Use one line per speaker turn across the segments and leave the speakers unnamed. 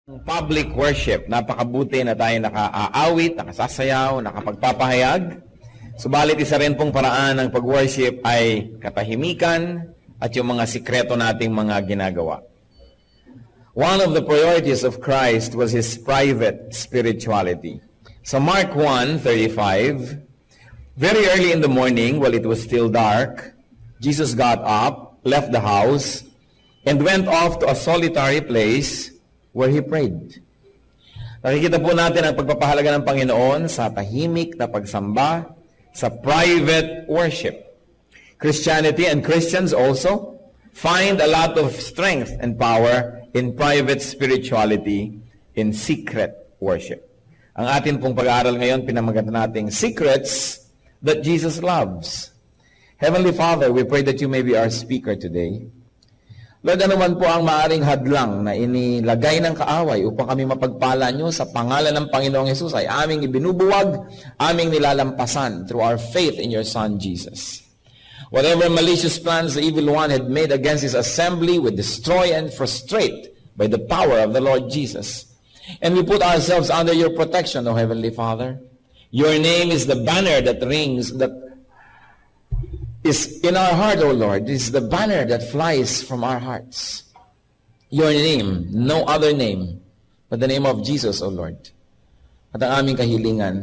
Public worship, napakabuti na tayo nakaaawit, nakasasayaw, nakapagpapahayag. Subalit isa rin pong paraan ng pag-worship ay katahimikan at yung mga sikreto nating mga ginagawa. One of the priorities of Christ was His private spirituality. So Mark 1:35, very early in the morning, while it was still dark, Jesus got up, left the house, and went off to a solitary place where He prayed. Nakikita po natin ang pagpapahalaga ng Panginoon sa tahimik na pagsamba, sa private worship. Christianity and Christians also find a lot of strength and power in private spirituality, in secret worship. Ang atin pong pag-aaral ngayon, pinamagatan nating Secrets that Jesus Loves. Heavenly Father, we pray that You may be our speaker today. Lord, ano man po ang maaring hadlang na inilagay ng kaaway upang kami mapagpala Nyo sa pangalan ng Panginoong Hesus ay aming ibinubuwag, aming nilalampasan through our faith in Your Son, Jesus. Whatever malicious plans the evil one had made against His assembly, we destroy and frustrate by the power of the Lord Jesus. And we put ourselves under Your protection, O Heavenly Father. Your name is the banner that rings, that is in our heart, O Lord. This is the banner that flies from our hearts. Your name, no other name but the name of Jesus, O Lord. At ang aming kahilingan,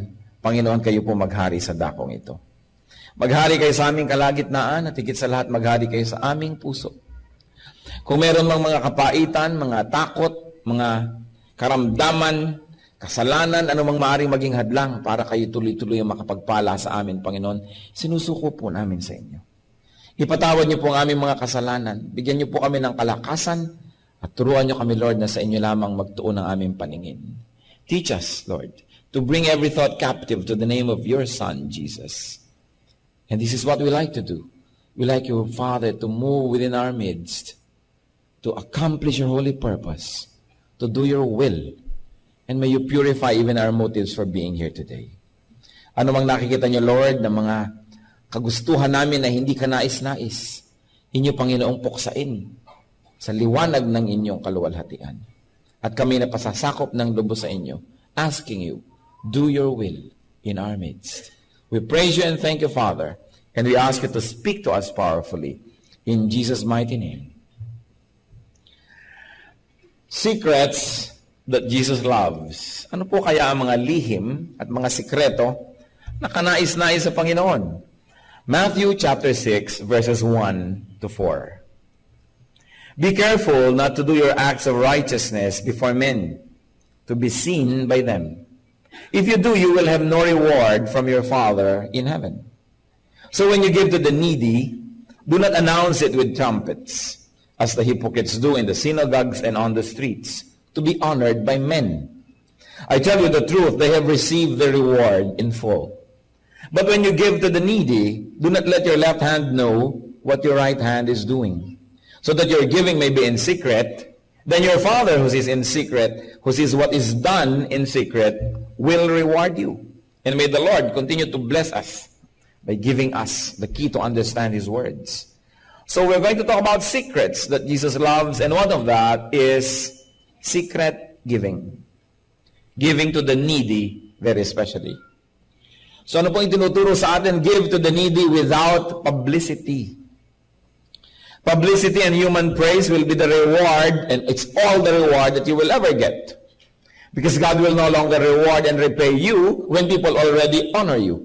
Panginoon, kayo po maghari sa dakong ito. Maghari kayo sa aming kalagitnaan at higit sa lahat maghari kayo sa aming puso. Kung meron mang mga kapaitan, mga takot, mga karamdaman, kasalanan, anumang maaaring maging hadlang para kayo tuloy-tuloy ang makapagpala sa amin, Panginoon, sinusuko po namin sa inyo. Ipatawad niyo po ang aming mga kasalanan. Bigyan niyo po kami ng kalakasan at turuan niyo kami, Lord, na sa inyo lamang magtuon ang aming paningin. Teach us, Lord, to bring every thought captive to the name of Your Son, Jesus. And this is what we like to do. We like You, Father, to move within our midst, to accomplish Your holy purpose, to do Your will. And may You purify even our motives for being here today. Ano mang nakikita niyo, Lord, na mga kagustuhan namin na hindi ka nais-nais, inyo, Panginoong, puksain sa liwanag ng inyong kaluwalhatian. At kami na pasasakop ng lubos sa inyo, asking You, do Your will in our midst. We praise You and thank You, Father, and we ask You to speak to us powerfully. In Jesus' mighty name. Secrets that Jesus loves. Ano po kaya ang mga lihim at mga sikreto na kanais-nais sa Panginoon? Matthew chapter 6 verses 1 to 4. Be careful not to do your acts of righteousness before men, to be seen by them. If you do, you will have no reward from your Father in heaven. So when you give to the needy, do not announce it with trumpets, as the hypocrites do in the synagogues and on the streets, to be honored by men. I tell you the truth, they have received their reward in full. But when you give to the needy, do not let your left hand know what your right hand is doing, so that your giving may be in secret. Then your Father who is in secret, who sees what is done in secret, will reward you. And may the Lord continue to bless us by giving us the key to understand His words. So we're going to talk about secrets that Jesus loves, and one of that is secret giving. Giving to the needy, very especially. So ano po yung tinuturo sa atin? Give to the needy without publicity. Publicity and human praise will be the reward, and it's all the reward that you will ever get. Because God will no longer reward and repay you when people already honor you.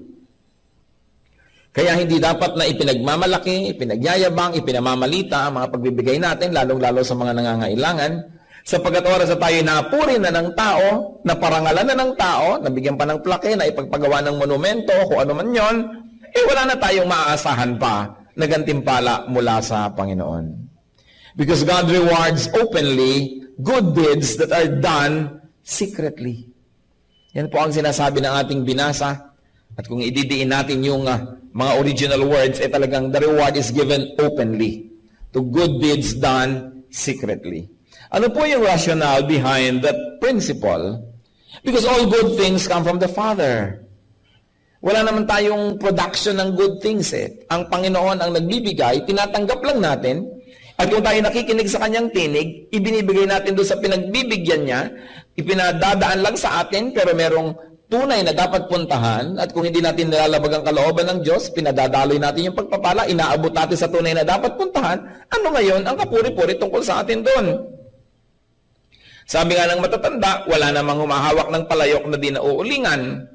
Kaya hindi dapat na ipinagmamalaki, ipinagyayabang, ipinamamalita ang mga pagbibigay natin, lalong-lalo sa mga nangangailangan, sapagkat oras na tayo napuri na ng tao, naparangalan na ng tao, nabigyan pa ng plake, na ipagpagawa ng monumento, kung ano man yon, wala na tayong maaasahan pa na gantimpala mula sa Panginoon. Because God rewards openly good deeds that are done secretly. Yan po ang sinasabi ng ating binasa. At kung ididiin natin yung mga original words, talagang the reward is given openly to good deeds done secretly. Ano po yung rationale behind that principle? Because all good things come from the Father. Wala naman tayong production ng good things. Ang Panginoon ang nagbibigay, tinatanggap lang natin, At kung tayo nakikinig sa kanyang tinig, ibinibigay natin doon sa pinagbibigyan niya, ipinadadaan lang sa atin, pero merong tunay na dapat puntahan, at kung hindi natin nilalabag ang kalooban ng Diyos, pinadadaloy natin yung pagpapala, inaabot natin sa tunay na dapat puntahan, ano ngayon ang kapuri-puri tungkol sa atin doon? Sabi nga ng matatanda, wala namang humahawak ng palayok na di nauulingan.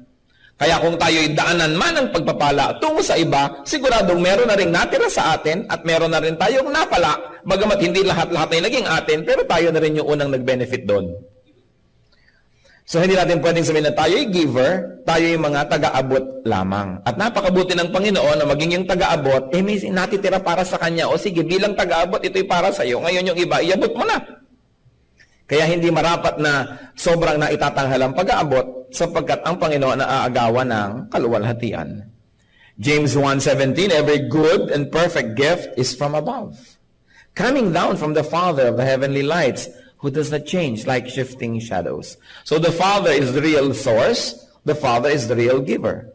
Kaya kung tayo'y daanan man ng pagpapala tungo sa iba, siguradong meron na rin natira sa atin at meron na rin tayong napala, bagamat hindi lahat-lahat ay naging atin, pero tayo na rin yung unang nag-benefit doon. So hindi natin pwedeng sabihin na tayo'y giver, tayo yung mga taga-abot lamang. At napakabuti ng Panginoon na maging yung taga-abot, may natitira para sa Kanya. O sige, bilang taga-abot, ito'y para sa iyo. Ngayon yung iba, iabot mo na. Kaya hindi marapat na sobrang naitatanghal ang pag-aabot sapagkat ang Panginoon na aagawan ng kaluwalhatian. James 1:17, every good and perfect gift is from above, coming down from the Father of the heavenly lights, who does not change like shifting shadows. So the Father is the real source, the Father is the real giver.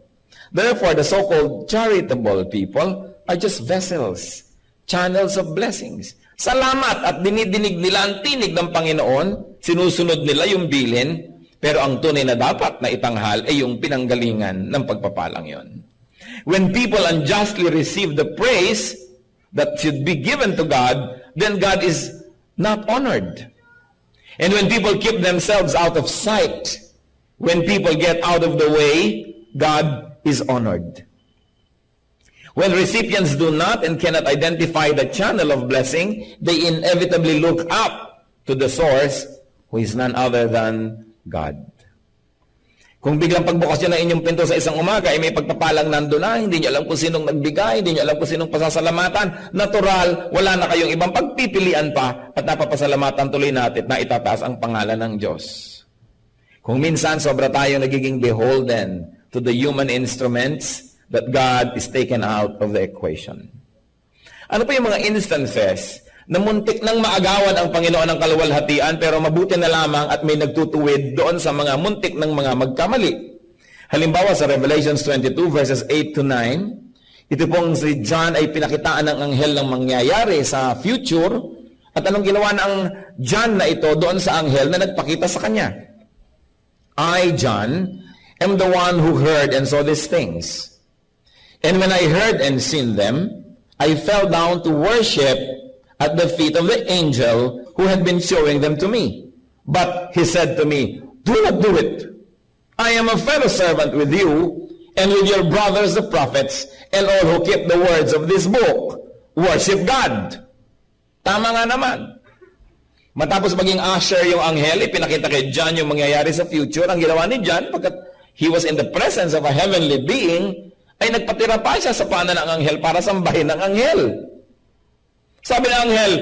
Therefore, the so-called charitable people are just vessels, channels of blessings. Salamat at dinidinig nila ang tinig ng Panginoon, sinusunod nila yung bilin, pero ang tunay na dapat na itanghal ay yung pinanggalingan ng pagpapalang yon. When people unjustly receive the praise that should be given to God, then God is not honored. And when people keep themselves out of sight, when people get out of the way, God is honored. When recipients do not and cannot identify the channel of blessing, they inevitably look up to the source, who is none other than God. Kung biglang pagbukas nyo ng inyong pinto sa isang umaga, ay may pagpapalang nando na, hindi nyo alam kung sinong nagbigay, hindi nyo alam kung sinong pasasalamatan, natural, wala na kayong ibang pagpipilian pa, at napapasalamatan tuloy natin na itataas ang pangalan ng Diyos. Kung minsan, sobra tayong nagiging beholden to the human instruments, that God is taken out of the equation. Ano pa yung mga instances na muntik nang maagawan ang Panginoon ng kaluwalhatian pero mabuti na lamang at may nagtutuwid doon sa mga muntik ng mga magkamali? Halimbawa sa Revelations 22 verses 8 to 9, ito pong si John ay pinakitaan ng anghel ng mangyayari sa future, at anong ginawa ng John na ito doon sa anghel na nagpakita sa kanya? I, John, am the one who heard and saw these things. And when I heard and seen them, I fell down to worship at the feet of the angel who had been showing them to me. But he said to me, do not do it. I am a fellow servant with you and with your brothers the prophets and all who keep the words of this book. Worship God. Tama nga naman. Matapos maging usher yung anghel, ipinakita kay John yung mangyayari sa future. Ang ginawa ni John, pagkat he was in the presence of a heavenly being, ay nagpatira pa siya sa paanan ng anghel para sambahin ng anghel. Sabi ng anghel,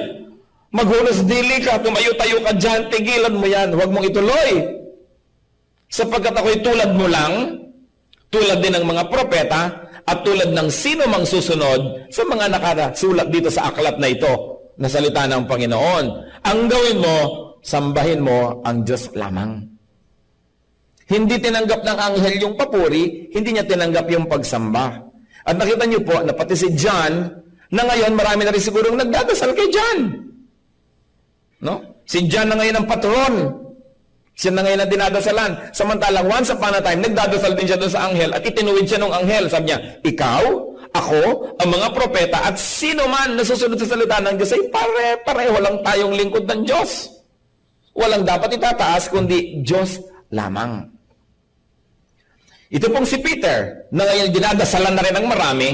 maghunos dili ka, tumayo-tayo ka dyan, tigilan mo yan, huwag mong ituloy. Sapagkat ako'y tulad mo lang, tulad din ng mga propeta, at tulad ng sino mang susunod sa mga nakasulat dito sa aklat na ito, na salita ng Panginoon. Ang gawin mo, sambahin mo ang Diyos lamang. Hindi tinanggap ng anghel yung papuri, hindi niya tinanggap yung pagsamba. At nakita niyo po na pati si John, na ngayon marami na rin sigurong nagdadasal kay John. No? Si John na ngayon ang patron. Siya na ngayon ang dinadasalan. Samantalang once upon a time, nagdadasal din siya doon sa anghel at itinuwid siya ng anghel. Sabi niya, ikaw, ako, ang mga propeta at sino man na susunod sa salita ng Diyos ay pareho lang tayong lingkod ng Diyos. Walang dapat itataas kundi Diyos lamang. Ito pong si Peter, na ngayon dinadasalan na rin ng marami,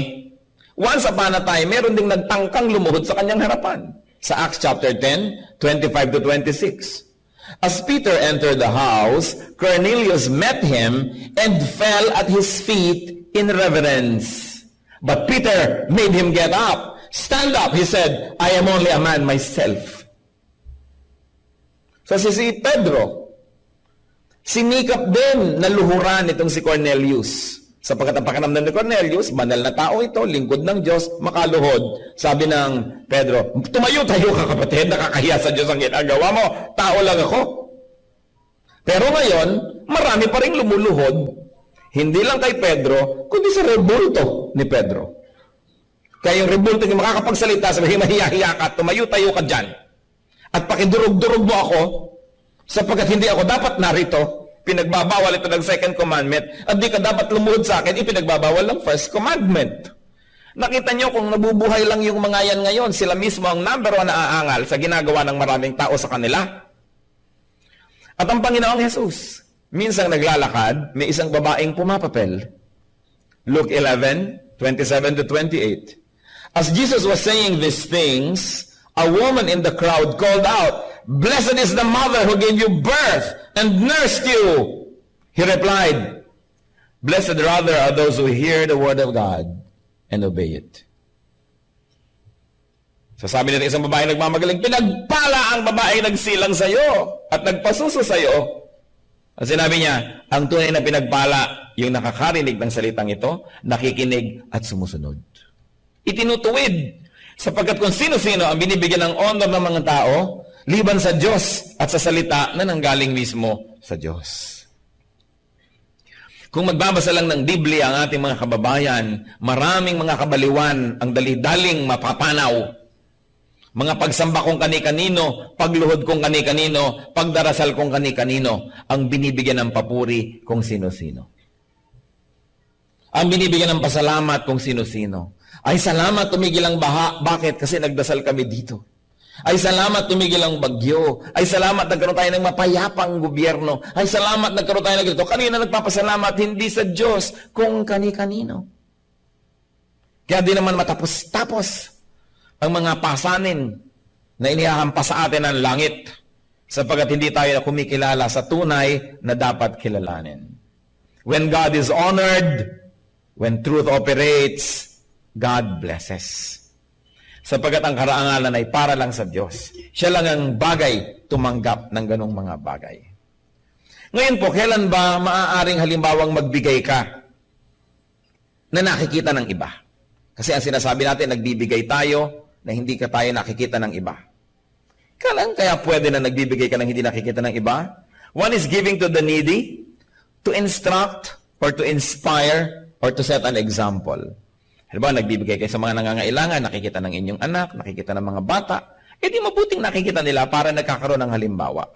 once upon a time, meron ding nagtangkang lumuhod sa kanyang harapan. Sa Acts chapter 10, 25 to 26. As Peter entered the house, Cornelius met him and fell at his feet in reverence. But Peter made him get up. Stand up, he said, I am only a man myself. So si Pedro, sinikap din na luhuran itong si Cornelius. Sapagkat ang pakiramdam ni Cornelius, banal na tao ito, lingkod ng Diyos, makaluhod. Sabi ng Pedro, tumayo-tayo ka kapatid, nakakahiya sa Diyos ang ginagawa mo. Tao lang ako. Pero ngayon, marami pa rin lumuluhod, hindi lang kay Pedro, kundi sa rebulto ni Pedro. Kaya yung rebulto yung makakapagsalita, sabihin, mahiya-hiya ka, tumayo-tayo ka dyan. At pakidurog-durog mo ako, sapagkat hindi ako dapat narito. Pinagbabawal ito ng second commandment, at di ka dapat lumuhod sa akin, ipinagbabawal ng first commandment. Nakita nyo kung nabubuhay lang yung mga yan ngayon, sila mismo ang number 1 na aangal sa ginagawa ng maraming tao sa kanila. At ang Panginoong Jesus, minsang naglalakad, may isang babaeng pumapapel. Luke 11:27-28. As Jesus was saying these things, a woman in the crowd called out, "Blessed is the mother who gave you birth and nursed you." He replied, "Blessed rather are those who hear the word of God and obey it." Sasabi nila isang babae nagmamagaling, pinagpala ang babae nagsilang sa iyo at nagpasuso sa iyo. At sinabi niya, ang tunay na pinagpala, yung nakakarinig ng salitang ito, nakikinig at sumusunod. Itinutuwid, sapagkat kung sino-sino ang binibigyan ng honor ng mga tao, liban sa Diyos at sa salita na nanggaling mismo sa Diyos. Kung magbabasa lang ng Biblia ang ating mga kababayan, maraming mga kabaliwan ang dali-daling mapapanaw. Mga pagsamba kong kani-kanino, pagluhod kong kani-kanino, pagdarasal kong kani-kanino, ang binibigyan ng papuri kung sino-sino. Ang binibigyan ng pasalamat kung sino-sino. Ay salamat tumigil ang baha. Bakit? Kasi nagdasal kami dito. Ay salamat tumigil ang bagyo. Ay salamat nagkaroon tayo ng mapayapang gobyerno. Ay salamat nagkaroon tayo ng ganito. Kanina nagpapasalamat hindi sa Diyos kung kani-kanino. Kaya di naman matapos-tapos ang mga pasanin na inihahampas sa atin ng langit sapagkat hindi tayo kumikilala sa tunay na dapat kilalanin. When God is honored, when truth operates, God blesses. Sapagkat ang karangalan ay para lang sa Diyos. Siya lang ang bagay tumanggap ng ganong mga bagay. Ngayon po, kailan ba maaaring halimbawang magbigay ka na nakikita ng iba? Kasi ang sinasabi natin, nagbibigay tayo na hindi ka tayo nakikita ng iba. Kailan kaya pwede na nagbibigay ka ng hindi nakikita ng iba? One is giving to the needy, to instruct, or to inspire, or to set an example. Halimbawa, nagbibigay kayo sa mga nangangailangan, nakikita ng inyong anak, nakikita ng mga bata, di mabuting nakikita nila para nagkakaroon ng halimbawa.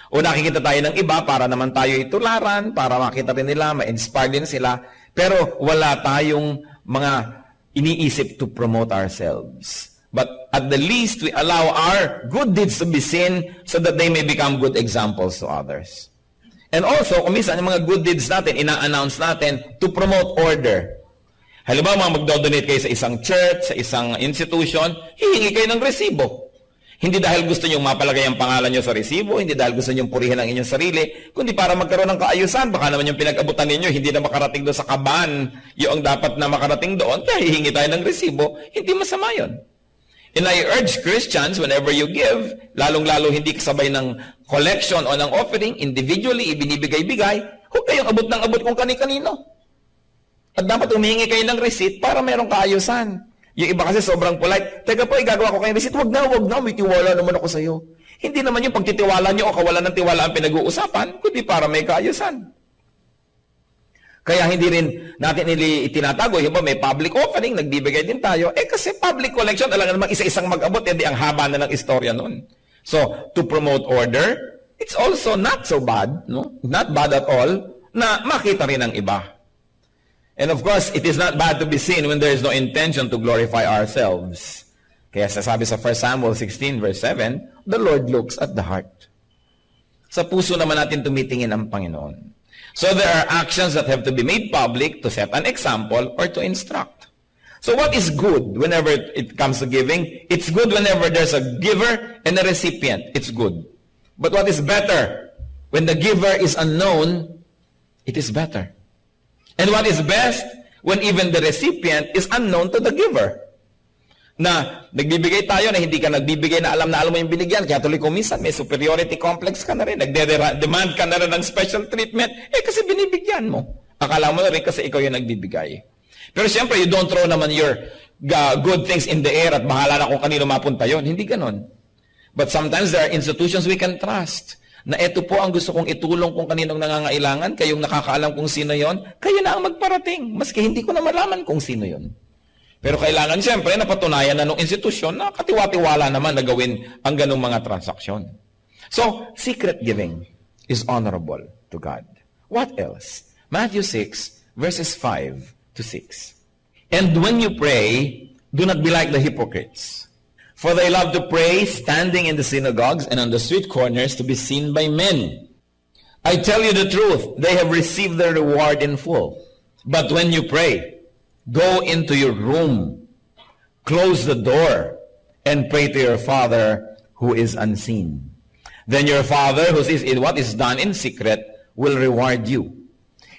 O nakikita tayo ng iba para naman tayo itularan, para makita rin nila, ma-inspire din sila, pero wala tayong mga iniisip to promote ourselves. But at the least, we allow our good deeds to be seen so that they may become good examples to others. And also, kung minsan, yung mga good deeds natin, ina-announce natin to promote order. Halimbawa, magdodonate kayo sa isang church, sa isang institution, hihingi kayo ng resibo. Hindi dahil gusto nyo mapalagay ang pangalan nyo sa resibo, hindi dahil gusto nyo purihin ang inyong sarili, kundi para magkaroon ng kaayusan. Baka naman yung pinag-abutan ninyo, hindi na makarating doon sa kaban, yung dapat na makarating doon, kaya hihingi tayo ng resibo, hindi masama yun. And I urge Christians, whenever you give, lalong-lalo hindi kasabay ng collection o ng offering, individually, ibinibigay-bigay, huwag kayong abot ng abot kung kani-kanino. At dapat humingi kayo ng receipt para merong kaayusan. Yung iba kasi sobrang polite, teka po, igagawa ko kayong receipt, wag na, may tiwala naman ako sa iyo. Hindi naman yung pagtitiwala nyo o kawalan ng tiwala ang pinag-uusapan, kundi para may kaayusan. Kaya hindi rin natin itinatago, yung ba may public offering, nagbibigay din tayo, kasi public collection, alam naman isa-isang mag-abot, hindi ang haba na ng istorya nun. So, to promote order, it's also not so bad, no? Not bad at all, na makita rin ng iba. And of course, it is not bad to be seen when there is no intention to glorify ourselves. Kaya sasabi sa 1 Samuel 16 verse 7, the Lord looks at the heart. Sa puso naman natin tumitingin ang Panginoon. So there are actions that have to be made public to set an example or to instruct. So what is good whenever it comes to giving? It's good whenever there's a giver and a recipient. It's good. But what is better? When the giver is unknown, it is better. And what is best? When even the recipient is unknown to the giver. Na nagbibigay tayo na hindi ka nagbibigay na alam mo yung binigyan. Kaya tuloy kung minsan may superiority complex ka na rin. Nagde-demand ka na rin ng special treatment. Kasi binibigyan mo. Akala mo na rin kasi ikaw yung nagbibigay. Pero siyempre, you don't throw naman your good things in the air at bahala na kung kanino mapunta yon. Hindi ganon. But sometimes there are institutions we can trust. Na ito po ang gusto kong itulong kung kaninong nangangailangan, kayong nakakaalam kung sino yon, kayo na ang magparating, maski hindi ko na malaman kung sino yon. Pero kailangan siyempre napatunayan na ng institusyon na katiwa-tiwala naman na gawin ang ganung mga transaksyon. So, secret giving is honorable to God. What else? Matthew 6, verses 5 to 6. And when you pray, do not be like the hypocrites. For they love to pray standing in the synagogues and on the street corners to be seen by men. I tell you the truth, they have received their reward in full. But when you pray, go into your room, close the door, and pray to your Father who is unseen. Then your Father who sees in what is done in secret will reward you.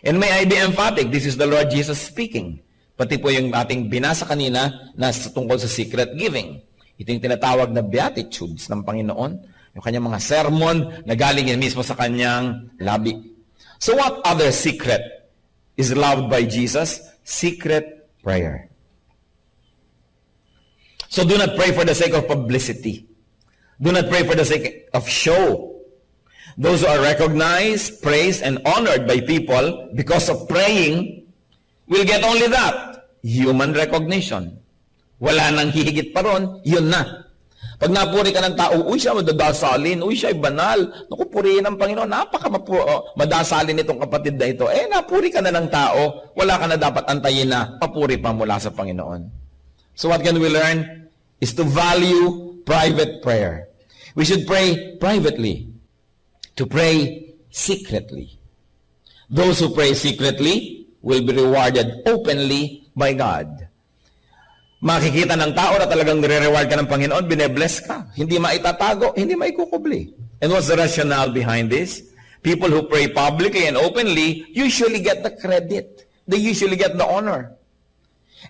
And may I be emphatic, this is the Lord Jesus speaking. Pati po yung ating binasa kanina na tungkol sa secret giving. Ito yung tinatawag na beatitudes ng Panginoon, yung kanyang mga sermon na galing yan mismo sa kanyang labi. So what other secret is loved by Jesus? Secret prayer. So do not pray for the sake of publicity. Do not pray for the sake of show. Those who are recognized, praised, and honored by people because of praying will get only that, human recognition. Wala nang hihigit pa ron, yun na. Pag napuri ka ng tao, uy, siya madadasalin, uy, siya ay banal. Naku, purihin ng Panginoon, madasalin itong kapatid na ito. Napuri ka na ng tao, wala ka na dapat antayin na papuri pa mula sa Panginoon. So what can we learn? Is to value private prayer. We should pray privately, to pray secretly. Those who pray secretly will be rewarded openly by God. Makikita ng tao na talagang nire-reward ka ng Panginoon, bine-bless ka. Hindi maitatago, hindi maikukubli. And what's the rationale behind this? People who pray publicly and openly usually get the credit. They usually get the honor.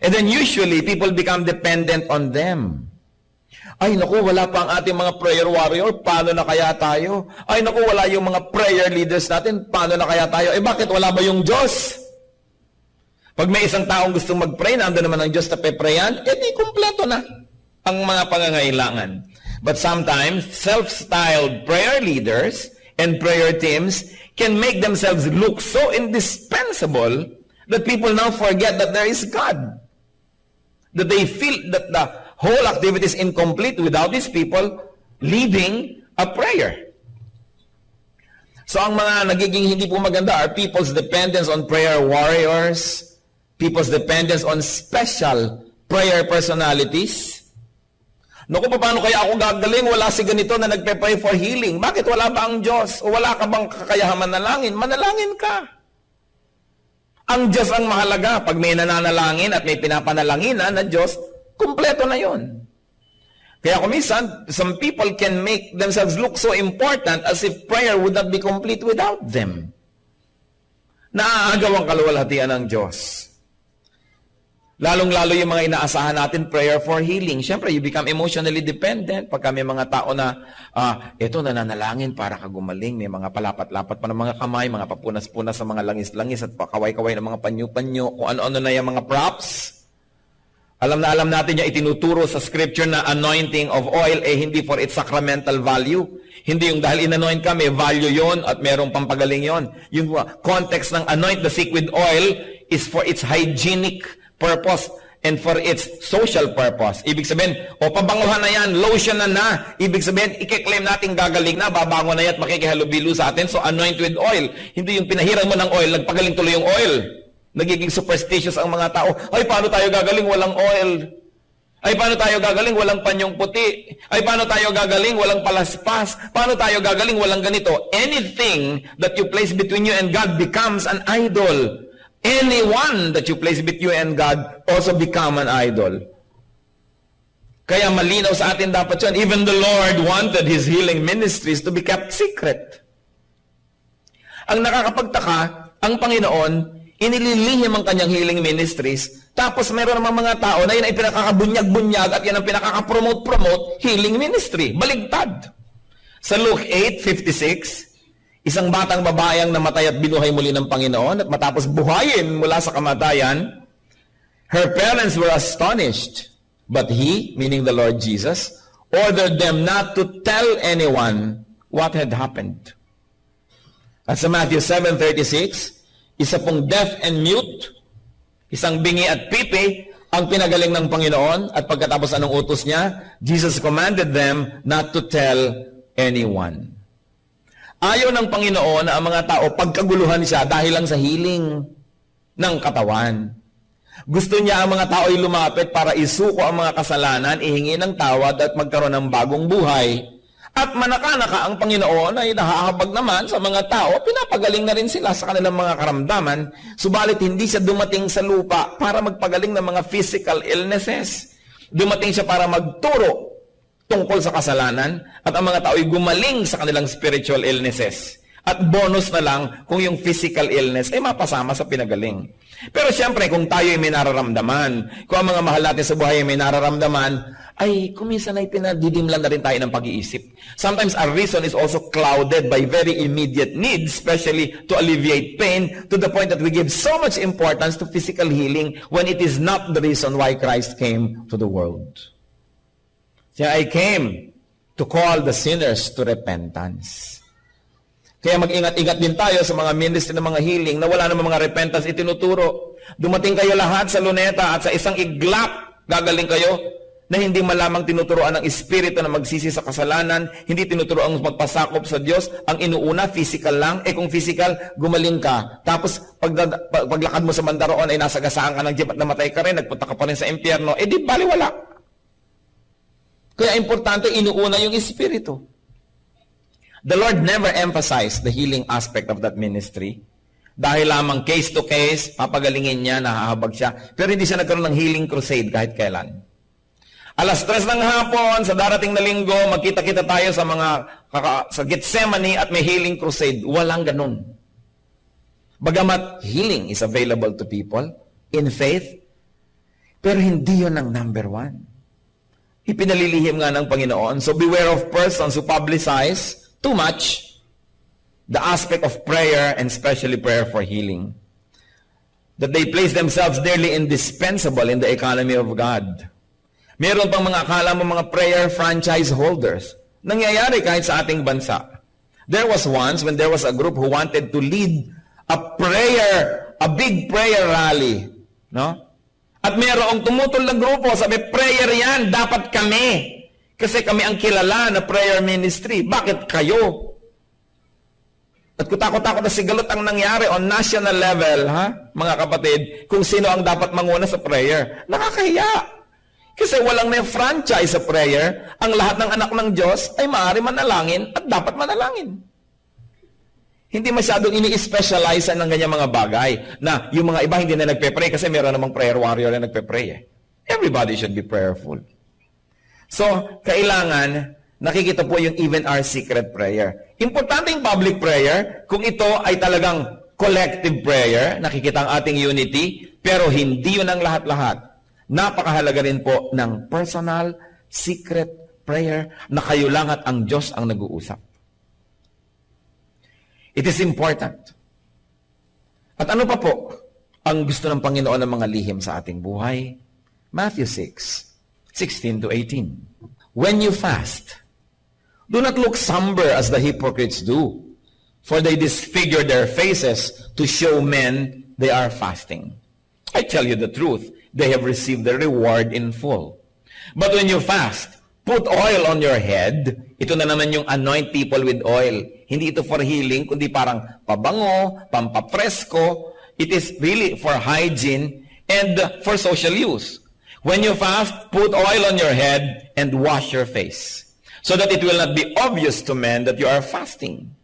And then usually, people become dependent on them. Ay, naku, wala pa ang ating mga prayer warrior, paano na kaya tayo? Ay, naku, wala yung mga prayer leaders natin, paano na kaya tayo? Bakit wala ba yung Diyos? Pag may isang taong gustong mag-pray, nandun naman ang Diyos na pe-prayan, di kumpleto na ang mga pangangailangan. But sometimes, self-styled prayer leaders and prayer teams can make themselves look so indispensable that people now forget that there is God. That they feel that the whole activity is incomplete without these people leading a prayer. So ang mga nagiging hindi po maganda are people's dependence on prayer warriors, people's dependence on special prayer personalities. Naku, paano kaya ako gagaling? Wala si ganito na nagpe-pray for healing. Bakit wala ba ang Diyos? O wala ka bang kakayahan manalangin? Manalangin ka. Ang Diyos ang mahalaga. Pag may nananalangin at may pinapanalanginan na Diyos, kumpleto na yon. Kaya kumisan, some people can make themselves look so important as if prayer would not be complete without them. Naaagaw ang kaluwalhatian ng Diyos. Lalong-lalo yung mga inaasahan natin, prayer for healing. Siyempre, you become emotionally dependent. Pagka may mga tao na, eto, nananalangin para ka gumaling. May mga palapat-lapat pa ng mga kamay, mga papunas-punas sa mga langis-langis at pakaway-kaway ng mga panyo-panyo, kung ano-ano na yung mga props. Alam natin yung itinuturo sa scripture na anointing of oil, hindi for its sacramental value. Hindi yung dahil in-anoint ka, may value yon at merong pampagaling yon. Yung context ng anoint the sick with oil is for its hygienic purpose and for its social purpose. Ibig sabihin, pabanguhan na yan, lotion na. Ibig sabihin, i-claim natin gagaling na, babango na yan at makikihalubilo sa atin. So, anoint with oil. Hindi yung pinahiran mo ng oil, nagpagaling tuloy yung oil. Nagiging superstitious ang mga tao. Ay, paano tayo gagaling? Walang oil. Ay, paano tayo gagaling? Walang panyong puti. Ay, paano tayo gagaling? Walang palaspas. Paano tayo gagaling? Walang ganito. Anything that you place between you and God becomes an idol. Anyone that you place between you and God also become an idol. Kaya malinaw sa atin dapat yun. Even the Lord wanted His healing ministries to be kept secret. Ang nakakapagtaka, ang Panginoon, inililihim ang kanyang healing ministries, tapos meron namang mga tao na yun ay pinakakabunyag-bunyag at yan ang pinakakapromote-promote healing ministry. Baligtad. Sa Luke 8:56, isang batang babae ang namatay at binuhay muli ng Panginoon at matapos buhayin mula sa kamatayan, her parents were astonished. But He, meaning the Lord Jesus, ordered them not to tell anyone what had happened. At sa Matthew 7:36, isa pong deaf and mute, isang bingi at pipi, ang pinagaling ng Panginoon at pagkatapos anong utos niya? Jesus commanded them not to tell anyone. Ayaw ng Panginoon na ang mga tao pagkaguluhan siya dahil lang sa healing ng katawan. Gusto niya ang mga tao ay lumapit para isuko ang mga kasalanan, ihingi ng tawad at magkaroon ng bagong buhay. At manaka-naka ang Panginoon ay nahahabag naman sa mga tao, pinapagaling na rin sila sa kanilang mga karamdaman, subalit hindi siya dumating sa lupa para magpagaling ng mga physical illnesses. Dumating siya para magturo tungkol sa kasalanan at ang mga tao ay gumaling sa kanilang spiritual illnesses. At bonus na lang kung yung physical illness ay mapasama sa pinagaling. Pero siyempre, kung tayo ay may nararamdaman, kung ang mga mahal natin sa buhay ay may nararamdaman, ay kuminsan ay pinadidimlan na rin tayo ng pag-iisip. Sometimes our reason is also clouded by very immediate needs, especially to alleviate pain, to the point that we give so much importance to physical healing when it is not the reason why Christ came to the world. Siya, I came to call the sinners to repentance. Kaya mag-ingat-ingat din tayo sa mga ministry ng mga healing na wala namang mga repentance itinuturo. Dumating kayo lahat sa luneta at sa isang iglap, gagaling kayo na hindi malamang tinuturoan ng Espiritu na magsisi sa kasalanan, hindi tinuturo ang magpasakop sa Diyos, ang inuuna, physical lang. Kung physical, gumaling ka. Tapos, paglakad mo sa bandaroon, ay nasagasaan ka ng jeep at namatay ka rin, nagpunta ka pa rin sa impyerno, di baliwala. Kaya importante, inuuna yung Espiritu. The Lord never emphasized the healing aspect of that ministry. Dahil lamang case to case, papagalingin niya, nahahabag siya. Pero hindi siya nagkaroon ng healing crusade kahit kailan. Alas 3 ng hapon, sa darating na linggo, magkita-kita tayo sa Gethsemane at may healing crusade. Walang ganun. Bagamat healing is available to people in faith, pero hindi yun ang number one. Ipinalilihim nga ng Panginoon. So beware of persons who publicize too much the aspect of prayer and especially prayer for healing. That they place themselves nearly indispensable in the economy of God. Meron pang mga akala mo mga prayer franchise holders. Nangyayari kahit sa ating bansa. There was once when there was a group who wanted to lead a big prayer rally. No? At merong tumutol na grupo, sabi, prayer yan, dapat kami. Kasi kami ang kilala na prayer ministry. Bakit kayo? At kutakot-takot na sigalot ang nangyari on national level, mga kapatid, kung sino ang dapat manguna sa prayer. Nakakahiya. Kasi walang may franchise sa prayer, ang lahat ng anak ng Diyos ay maaari manalangin at dapat manalangin. Hindi masyadong ini-specialize ng ganyan mga bagay na yung mga iba hindi na nagpe-pray kasi meron namang prayer warrior na nagpe-pray. Everybody should be prayerful. So, kailangan, nakikita po yung even our secret prayer. Importante yung public prayer, kung ito ay talagang collective prayer, nakikita ang ating unity, pero hindi yun ang lahat-lahat. Napakahalaga rin po ng personal, secret prayer na kayo lang at ang Diyos ang nag-uusap. It is important. At ano pa po ang gusto ng Panginoon ng mga lihim sa ating buhay? Matthew 6:16 to 18. When you fast, do not look somber as the hypocrites do, for they disfigure their faces to show men they are fasting. I tell you the truth, they have received the reward in full. But when you fast, put oil on your head. Ito na naman yung anoint people with oil. Hindi ito for healing, kundi parang pabango, pampapresko. It is really for hygiene and for social use. When you fast, put oil on your head and wash your face, so that it will not be obvious to men that you are fasting,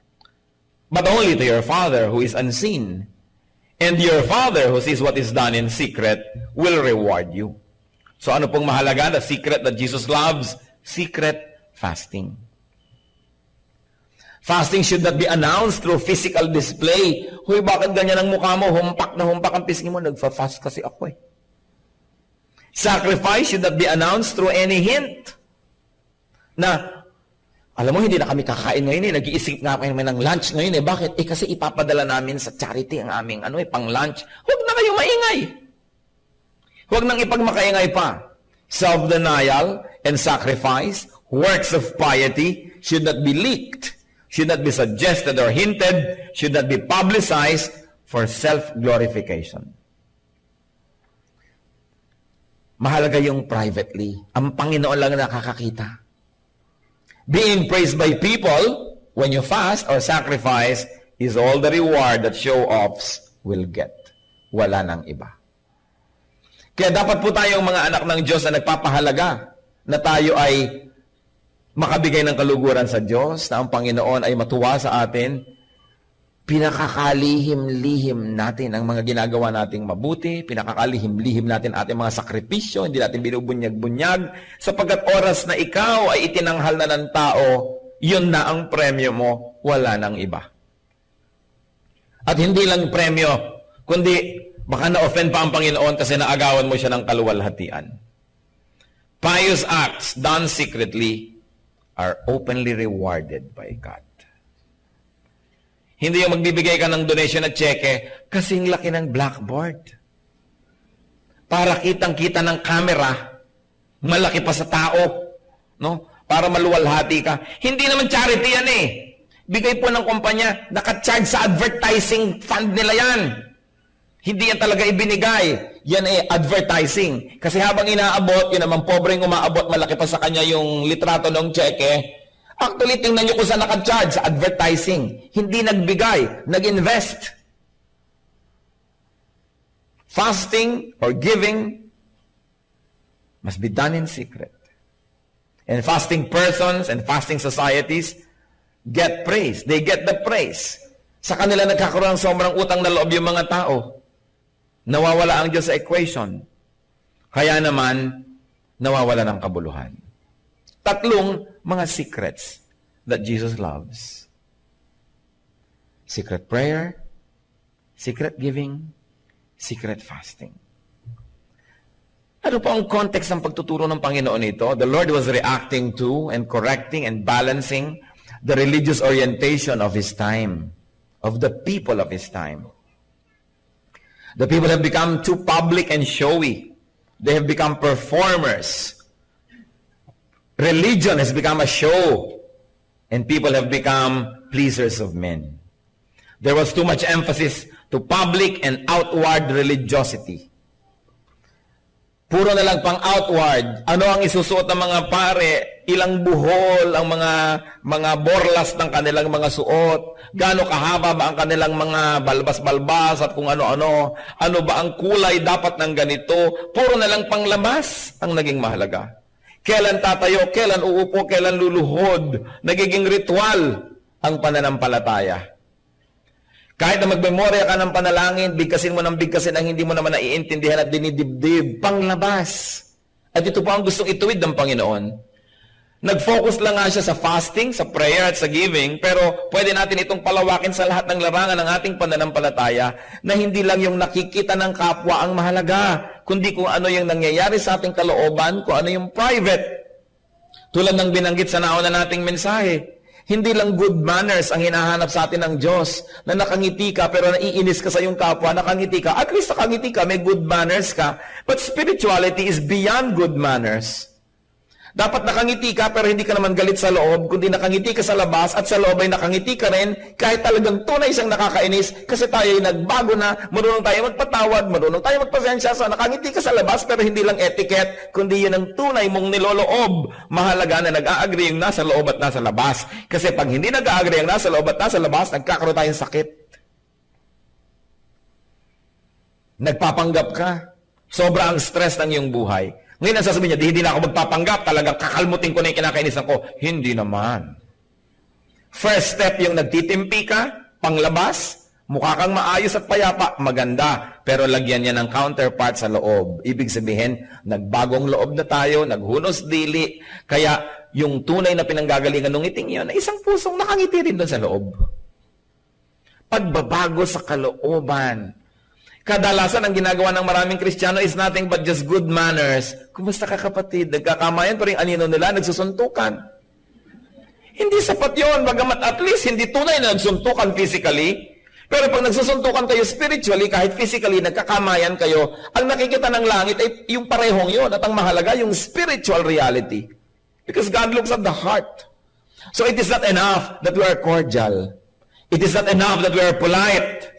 but only to your Father who is unseen. And your Father who sees what is done in secret will reward you. So ano pong mahalaga? The secret that Jesus loves? Secret fasting. Fasting should not be announced through physical display. Huy, bakit ganyan ang mukha mo? Humpak na humpak ang pisngi mo. Nagfa-fast kasi ako eh. Sacrifice should not be announced through any hint. Na, alam mo, hindi na kami kakain ngayon eh. Nag-iisip nga kami ng lunch ngayon eh. Bakit? Kasi ipapadala namin sa charity ang aming pang-lunch. Huwag na kayo maingay. Huwag nang ipagmakaingay pa. Self-denial and sacrifice, works of piety, should not be leaked, should not be suggested or hinted, should not be publicized for self-glorification. Mahalaga yung privately. Ang Panginoon lang nakakakita. Being praised by people when you fast or sacrifice is all the reward that show-offs will get. Wala nang iba. Kaya dapat po tayong mga anak ng Diyos na nagpapahalaga na tayo ay makabigay ng kaluguran sa Diyos, na ang Panginoon ay matuwa sa atin. Pinakakalihim-lihim natin ang mga ginagawa nating mabuti, pinakakalihim-lihim natin ating mga sakripisyo, hindi natin binubunyag-bunyag, sapagkat oras na ikaw ay itinanghal na ng tao, yun na ang premyo mo, wala nang iba. At hindi lang premyo, kundi baka na-offend pa ang Panginoon kasi naagawan mo siya ng kaluwalhatian. Pious acts done secretly are openly rewarded by God. Hindi yung magbibigay ka ng donation at cheque kasing laki ng blackboard. Para kitang-kita ng camera, malaki pa sa tao, no? Para maluwalhati ka. Hindi naman charity yan eh. Bigay po ng kumpanya, naka-charge sa advertising fund nila yan. Hindi yan talaga ibinigay. Yan eh, advertising. Kasi habang inaabot, yun naman pobreng umaabot, malaki pa sa kanya yung litrato ng cheque. Actually, tingnan nyo kung saan naka-charge sa advertising. Hindi nagbigay, nag-invest. Fasting or giving must be done in secret. And fasting persons and fasting societies get praise. They get the praise. Sa kanila nagkakaroon ng sobrang utang na loob yung mga tao. Nawawala ang Diyos sa equation. Kaya naman, nawawala ng kabuluhan. Tatlong mga secrets that Jesus loves. Secret prayer, secret giving, secret fasting. Ano po ang context ng pagtuturo ng Panginoon ito? The Lord was reacting to and correcting and balancing the religious orientation of His time, of the people of His time. The people have become too public and showy. They have become performers. Religion has become a show. And people have become pleasers of men. There was too much emphasis to public and outward religiosity. Puro na lang pang outward. Ano ang isusuot ng mga pare? Ilang buhol ang mga borlas ng kanilang mga suot? Gaano kahaba ba ang kanilang mga balbas-balbas at kung ano-ano? Ano ba ang kulay dapat ng ganito? Puro na lang panglabas ang naging mahalaga. Kailan tatayo, kailan uupo, kailan luluhod. Nagiging ritual ang pananampalataya. Kahit na magmemorya ka ng panalangin, bigkasin mo ng bigkasin ang hindi mo naman naiintindihan at dinidibdib. Panglabas. At ito po ang gustong ituwid ng Panginoon. Nag-focus lang nga siya sa fasting, sa prayer at sa giving, pero pwede natin itong palawakin sa lahat ng larangan ng ating pananampalataya na hindi lang yung nakikita ng kapwa ang mahalaga, kundi kung ano yung nangyayari sa ating kalooban, kung ano yung private. Tulad ng binanggit sa nauna nating mensahe. Hindi lang good manners ang hinahanap sa atin ng Diyos, na nakangiti ka pero naiinis ka sa iyong kapwa, nakangiti ka. At least nakangiti ka, may good manners ka. But spirituality is beyond good manners. Dapat nakangiti ka pero hindi ka naman galit sa loob, kundi nakangiti ka sa labas at sa loob ay nakangiti ka rin kahit talagang tunay siyang nakakainis kasi tayo ay nagbago na, marunong tayo magpatawad, marunong tayo magpasensya, so nakangiti ka sa labas pero hindi lang etiquette, kundi yun ang tunay mong niloloob. Mahalaga na nag-a-agree yung nasa loob at nasa labas. Kasi pag hindi nag-a-agree ang nasa loob at nasa labas, nagkakaroon tayong sakit. Nagpapanggap ka. Sobra ang stress ng iyong buhay. Ngayon, ang sasabihin niya, hindi na ako magpapanggap, talagang kakalmutin ko na yung kinakainisan ko. Hindi naman. First step yung nagtitimpi ka, panglabas, mukha kang maayos at payapa, maganda. Pero lagyan niya ng counterpart sa loob. Ibig sabihin, nagbagong loob na tayo, naghunos dili. Kaya yung tunay na pinanggagalingan ng ngiting yun, isang pusong nakangiti rin doon sa loob. Pagbabago sa kalooban. Kadalasan ang ginagawa ng maraming Kristiyano is nothing but just good manners. Kumusta ka kapatid? Nagkakamayan pa rin anino nila, nagsusuntukan. Hindi sapat yun, bagamat at least hindi tunay na nagsuntukan physically. Pero pag nagsusuntukan kayo spiritually, kahit physically, nagkakamayan kayo, ang nakikita ng langit ay yung parehong yun. At ang mahalaga, yung spiritual reality. Because God looks at the heart. So it is not enough that we are cordial. It is not enough that we are polite.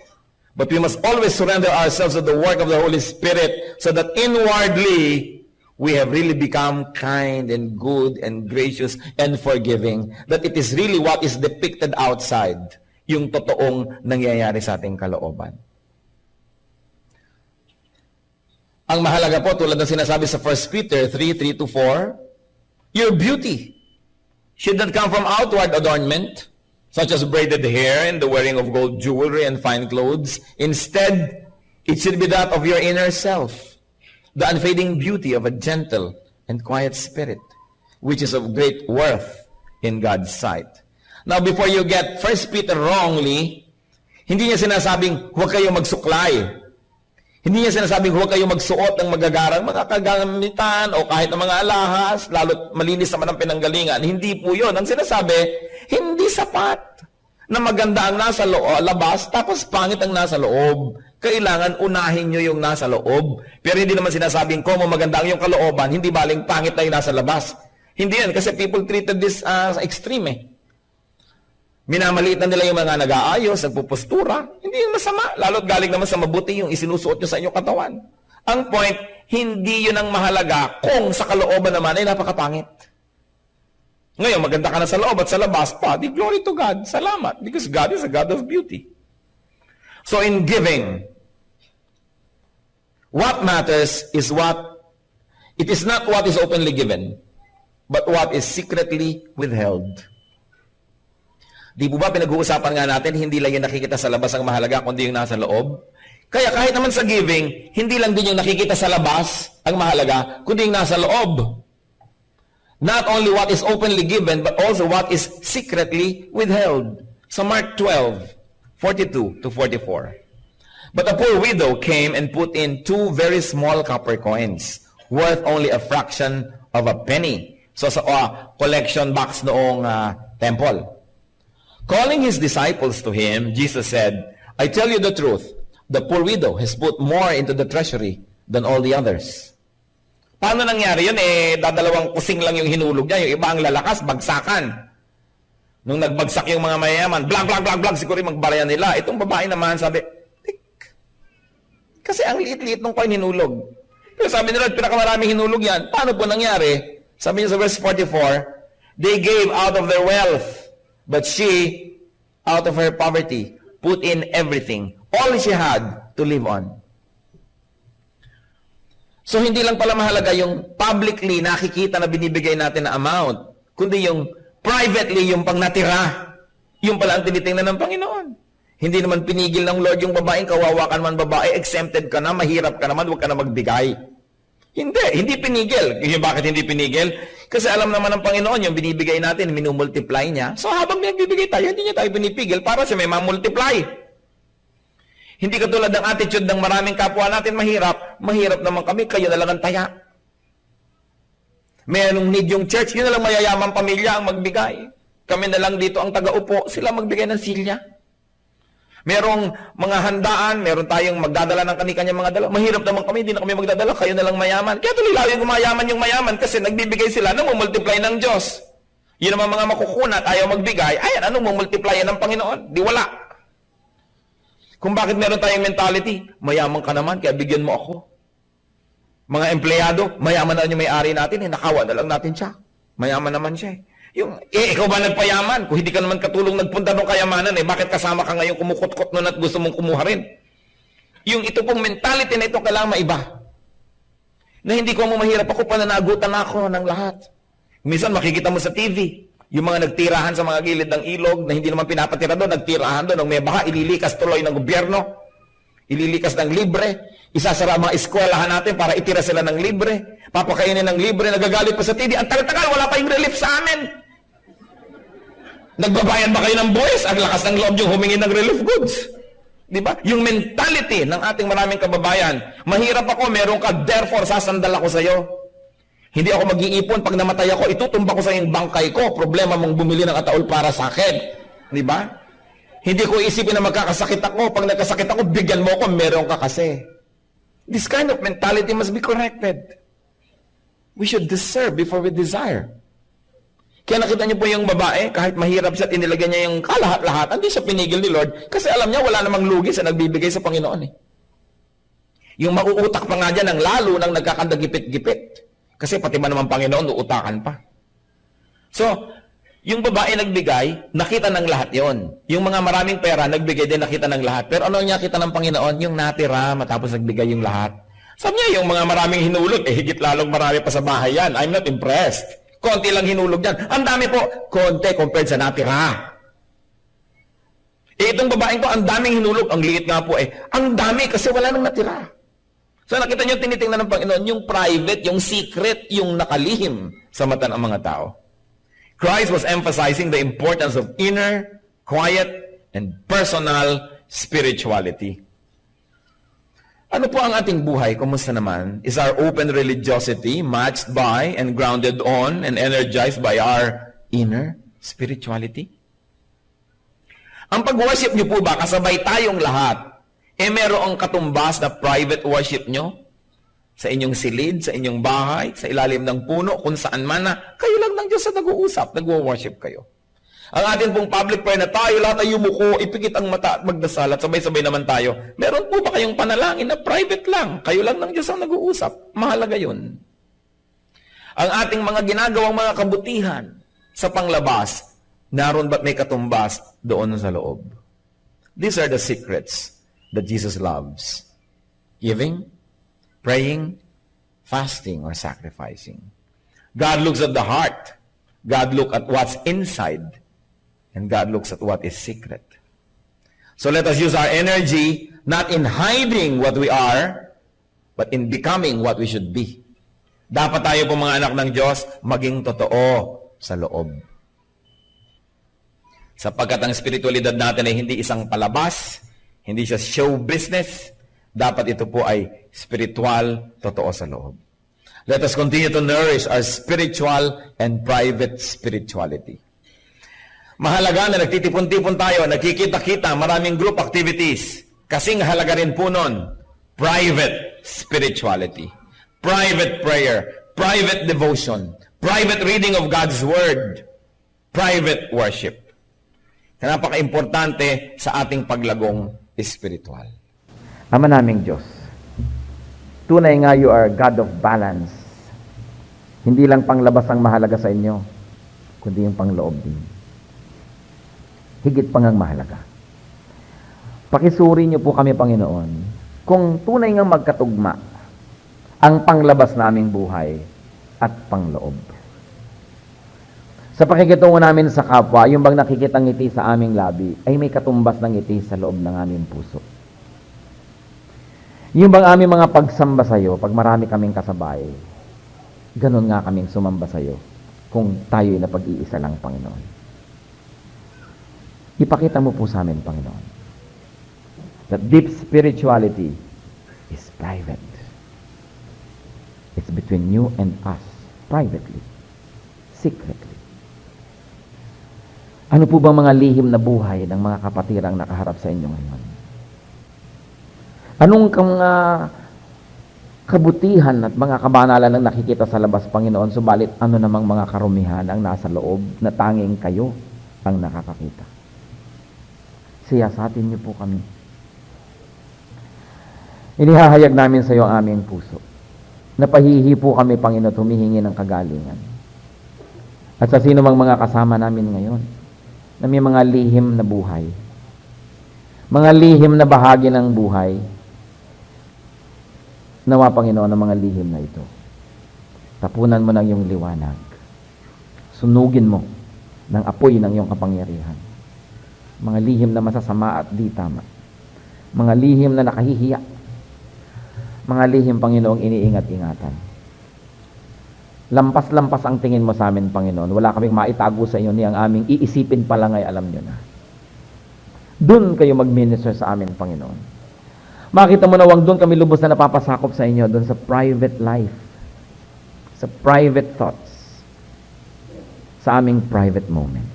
But we must always surrender ourselves to the work of the Holy Spirit so that inwardly, we have really become kind and good and gracious and forgiving, that it is really what is depicted outside, yung totoong nangyayari sa ating kalooban. Ang mahalaga po, tulad ng sinasabi sa 1 Peter 3:3-4, your beauty should not come from outward adornment, such as braided hair and the wearing of gold jewelry and fine clothes. Instead, it should be that of your inner self, the unfading beauty of a gentle and quiet spirit, which is of great worth in God's sight. Now, before you get 1 Peter wrongly, hindi niya sinasabing huwag kayong magsuklay. Hindi niya sinasabing huwag kayong magsuot ng magagarang mga kagamitan o kahit ng mga alahas, lalo't malinis naman ang pinanggalingan. Hindi po yun. Ang sinasabi, hindi sapat na maganda ang nasa labas, tapos pangit ang nasa loob. Kailangan unahin nyo yung nasa loob. Pero hindi naman sinasabing, kung maganda ang yung kalooban, hindi baling pangit na yung nasa labas. Hindi yan, kasi people treated this as extreme eh. Minamaliit na nila yung mga nag-aayos, nagpupustura. Hindi yung masama. Lalo't galing naman sa mabuti yung isinusuot nyo sa inyong katawan. Ang point, hindi yun ang mahalaga kung sa kalooban naman ay napakapangit. Ngayon, maganda ka na sa loob at sa labas pa, di glory to God. Salamat. Because God is a God of beauty. So in giving, what matters is it is not what is openly given, but what is secretly withheld. Di po ba pinag-uusapan nga natin, hindi lang yung nakikita sa labas ang mahalaga, kundi yung nasa loob? Kaya kahit naman sa giving, hindi lang din yung nakikita sa labas ang mahalaga, kundi yung nasa loob. Not only what is openly given, but also what is secretly withheld. So Mark 12:42-44. But a poor widow came and put in 2 very small copper coins, worth only a fraction of a penny. So sa collection box noong temple. Calling his disciples to him, Jesus said, I tell you the truth, the poor widow has put more into the treasury than all the others. Paano nangyari yun? Dadalawang kusing lang yung hinulog niya. Yung iba ang lalakas, bagsakan. Nung nagbagsak yung mga mayayaman, blag, siguro yung magbarayan nila. Itong babae naman, sabi, tik. Kasi ang liit-liit nung coin hinulog. Pero sabi nila, pinakamaraming hinulog yan. Paano po nangyari? Sabi niya sa verse 44, they gave out of their wealth, but she, out of her poverty, put in everything, all she had to live on. So, hindi lang pala mahalaga yung publicly nakikita na binibigay natin na amount, kundi yung privately, yung pang natira, yung pala ang tinitingnan ng Panginoon. Hindi naman pinigil ng Lord yung babaeng, kawawa ka naman babae, exempted ka na, mahirap ka naman, huwag ka na magbigay. Hindi pinigil. Bakit hindi pinigil? Kasi alam naman ng Panginoon, yung binibigay natin, minumultiply niya. So habang nagbibigay tayo, hindi niya tayo pinipigil para sa may mamultiply. Hindi katulad ng attitude ng maraming kapwa natin mahirap naman kami, kayo na lang ang taya. Mayroong need yung church, yun na lang mayayamang pamilya ang magbigay. Kami na lang dito ang taga-upo, sila magbigay ng silya. Merong mga handaan, meron tayong magdadala ng kani-kanyang mga dala. Mahirap naman kami, hindi na kami magdadala, kayo na lang mayaman. Kaya tuloy lang yung mayaman kasi nagbibigay sila nang multiply ng Diyos. Yun naman mga makukunat, ayaw magbigay, ayan, anong multiply ng Panginoon? Di wala. Kung bakit meron tayong mentality, mayaman ka naman, kaya bigyan mo ako. Mga empleyado, mayaman na yung may-ari natin, nakawa na lang natin siya. Mayaman naman siya ikaw ba nagpayaman? Kung hindi ka naman katulong nagpunta ng kayamanan, bakit kasama ka ngayon kumukot-kot nun at gusto mong kumuha rin? Yung ito pong mentality na ito kailangan maiba. Na hindi ko mo mahirap ako, pananagutan ako ng lahat. Minsan makikita mo sa TV, yung mga nagtirahan sa mga gilid ng ilog na hindi naman pinapatira doon, nagtirahan doon, nung may baha, ililikas tuloy ng gobyerno, ililikas ng libre, isasara mga eskwelahan natin para itira sila ng libre, papakainin ng libre, nagagalit pa sa TV, ang tagal-tagal, wala pa yung relief sa amin. Nagbabayad ba kayo ng buwis? Ang lakas ng loob yung humingi ng relief goods. Di ba? Yung mentality ng ating maraming kababayan, mahirap ako, meron ka, therefore sasandal ako sa iyo. Hindi ako mag-iipon, pag namatay ako, itutumba ko sa iyong bangkay ko, problema mong bumili ng ataol para sa akin. Di ba? Hindi ko isipin na magkakasakit ako, pag nagkasakit ako, bigyan mo ako, meron ka kasi. This kind of mentality must be corrected. We should deserve before we desire. Kaya nakita niyo po yung babae, kahit mahirap siya, inilagyan niya yung kalahat-lahat, hindi siya pinigil ni Lord, kasi alam niya wala namang lugi sa nagbibigay sa Panginoon. Yung mauutak pa nga dyan ng lalo nang nagkakandagipit-gipit. Kasi pati ba naman Panginoon, uutakan pa. So, yung babae nagbigay, nakita ng lahat yon. Yung mga maraming pera, nagbigay din, nakita ng lahat. Pero ano niya kita ng Panginoon? Yung natira, matapos nagbigay yung lahat. Sabi niya, yung mga maraming hinulog, higit lalong marami pa sa bahay yan. I'm not impressed. Konti lang hinulog yan. Ang dami po, konti compared sa natira. Itong babaeng ko, ang daming hinulog. Ang liit nga po ang dami kasi wala nang natira. So nakita niyo, tinitingnan ng Panginoon, yung private, yung secret, yung nakalihim sa mata ng mga tao. Christ was emphasizing the importance of inner, quiet, and personal spirituality. Ano po ang ating buhay? Kumusta naman? Is our open religiosity matched by and grounded on and energized by our inner spirituality? Ang pag-worship niyo po ba, kasabay tayong lahat, merong katumbas na private worship niyo? Sa inyong silid, sa inyong bahay, sa ilalim ng puno, kung saan man na, kayo lang ng Diyos sa nag-uusap, nag-worship kayo. Ang atin pong public prayer na tayo, lahat ay yumuko, ipikit ang mata at magdasal at sabay-sabay naman tayo. Meron po ba kayong panalangin na private lang? Kayo lang ng Diyos ang nag-uusap. Mahalaga yun. Ang ating mga ginagawang mga kabutihan sa panglabas, naroon ba't may katumbas doon sa loob? These are the secrets that Jesus loves. Giving, praying, fasting, or sacrificing. God looks at the heart. God looks at what's inside. And God looks at what is secret. So let us use our energy not in hiding what we are, but in becoming what we should be. Dapat tayo po mga anak ng Diyos, maging totoo sa loob. Sapagkat ang spiritualidad natin ay hindi isang palabas, hindi siya show business, dapat ito po ay spiritual, totoo sa loob. Let us continue to nourish our spiritual and private spirituality. Mahalaga na nagtitipon-tipon tayo, nagkikita-kita, maraming group activities. Kasing halaga rin po nun, private spirituality, private prayer, private devotion, private reading of God's Word, private worship. Napaka-importante sa ating paglagong espiritual.
Ama naming Diyos, tunay nga you are God of balance. Hindi lang panglabas ang mahalaga sa inyo, kundi yung pangloob din. Higit pang ang mahalaga. Pakisuri niyo po kami, Panginoon, kung tunay ngang magkatugma ang panglabas naming buhay at pangloob. Sa pakikitungo namin sa kapwa, yung bang nakikitang ngiti sa aming labi, ay may katumbas ng ngiti sa loob ng aming puso. Yung bang aming mga pagsamba sa iyo, pag marami kaming kasabay, ganun nga kaming sumamba sa iyo kung tayo'y napag-iisa lang, Panginoon. Ipakita mo po sa amin, Panginoon, that deep spirituality is private. It's between you and us, privately, secretly. Ano po bang mga lihim na buhay ng mga kapatirang nakaharap sa inyo ngayon? Anong mga kabutihan at mga kabanalan ang nakikita sa labas, Panginoon, subalit ano namang mga karumihan ang nasa loob na tanging kayo ang nakakakita? Siyasatin niyo po kami. Inihahayag namin sa iyo ang aming puso. Napahihi po kami, Panginoon, humihingi ng kagalingan. At sa sino mang mga kasama namin ngayon, na may mga lihim na buhay, mga lihim na bahagi ng buhay, nawa, Panginoon, ang mga lihim na ito. Tapunan mo ng iyong liwanag. Sunugin mo ng apoy ng iyong kapangyarihan. Mga lihim na masasama at di tama. Mga lihim na nakahihiya. Mga lihim, Panginoong, iniingat-ingatan. Lampas-lampas ang tingin mo sa amin, Panginoon. Wala kaming maitago sa inyo niyang aming iisipin pa lang ay alam nyo na. Doon kayo mag-minister sa amin, Panginoon. Makita mo na wang doon kami lubos na napapasakop sa inyo, doon sa private life, sa private thoughts, sa aming private moments.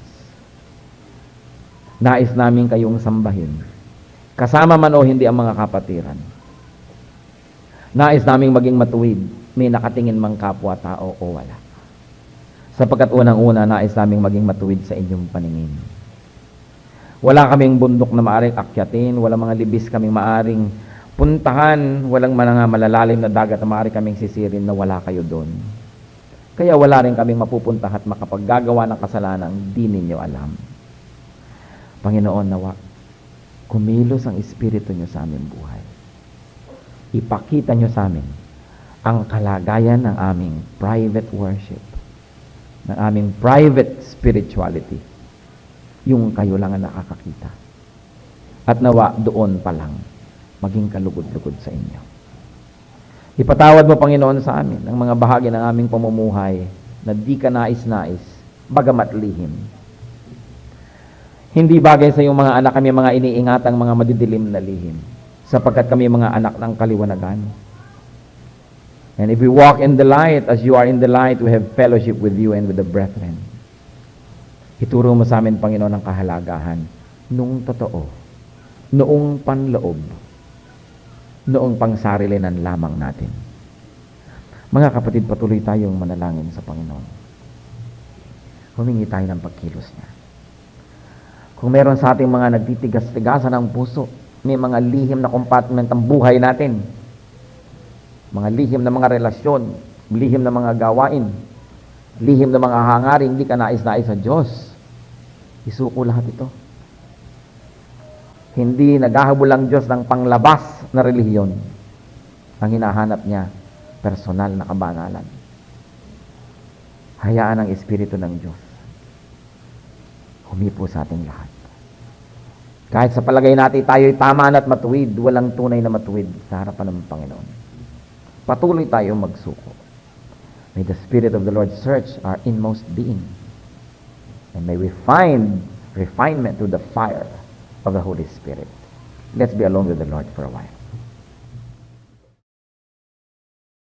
Nais namin kayong sambahin, kasama man o hindi ang mga kapatiran. Nais naming maging matuwid, may nakatingin mang kapwa-tao o wala. Sapagkat unang-una, nais naming maging matuwid sa inyong paningin. Wala kaming bundok na maaring akyatin, walang mga libis kaming maaring puntahan, walang mga malalalim na dagat na maaring kaming sisirin na wala kayo doon. Kaya wala rin kaming mapupuntahan at makapaggagawa ng kasalanan di ninyo alam. Panginoon, nawa, kumilos ang Espiritu nyo sa aming buhay. Ipakita nyo sa amin ang kalagayan ng aming private worship, ng aming private spirituality, yung kayo lang ang nakakakita. At nawa, doon pa lang, maging kalugod-lugod sa inyo. Ipatawad mo, Panginoon, sa amin ang mga bahagi ng aming pamumuhay na di ka nais-nais, bagamat lihim. Hindi bagay sa iyong mga anak kami mga iniingatang mga madidilim na lihim, sapagkat kami mga anak ng kaliwanagan. And if we walk in the light, as you are in the light, we have fellowship with you and with the brethren. Ituro mo sa amin, Panginoon, ang kahalagahan nung totoo, noong panloob, noong pangsarilinan lamang natin. Mga kapatid, patuloy tayong manalangin sa Panginoon. Humingi tayo ng pagkilos niya. Kung meron sa ating mga nagtitigas-tigasan ng puso, may mga lihim na compartment ang buhay natin, mga lihim na mga relasyon, lihim na mga gawain, lihim na mga hangaring, hindi ka nais-nais sa Diyos, isuko lahat ito. Hindi naghahabol ang Diyos ng panglabas na relihiyon. Ang hinahanap niya, personal na kabanalan. Hayaan ang Espiritu ng Diyos humipo sa ating lahat. Kahit sa palagay natin tayo'y tama at matuwid, walang tunay na matuwid sa harapan ng Panginoon. Patuloy tayong magsuko. May the Spirit of the Lord search our inmost being. And may we find refinement through the fire of the Holy Spirit. Let's be alone with the Lord for a while.